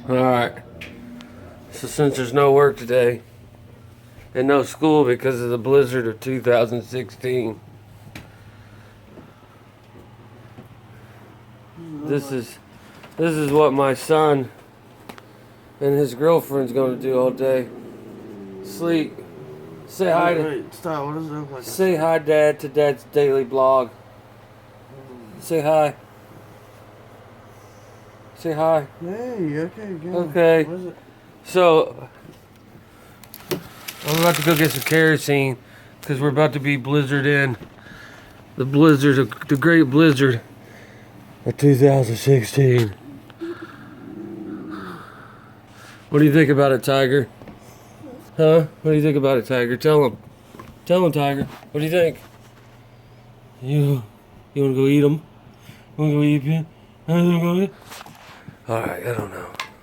Alright. So since there's no work today and no school because of the blizzard of 2016, this is what my son and his girlfriend's going to do all day. Sleep. Say hi to. Wait, stop. What does it look like? Say hi, Dad, to Dad's daily blog. Say hi. Say hi. Hey, okay, good. Okay. What is it? So, I'm about to go get some kerosene because we're about to be blizzard in. The blizzard, the great blizzard of 2016. What do you think about it, Tiger? Huh? What do you think about it, Tiger? Tell him. Tell him, Tiger. What do you think? You want to go eat them? You want to go eat them? Alright, I don't know.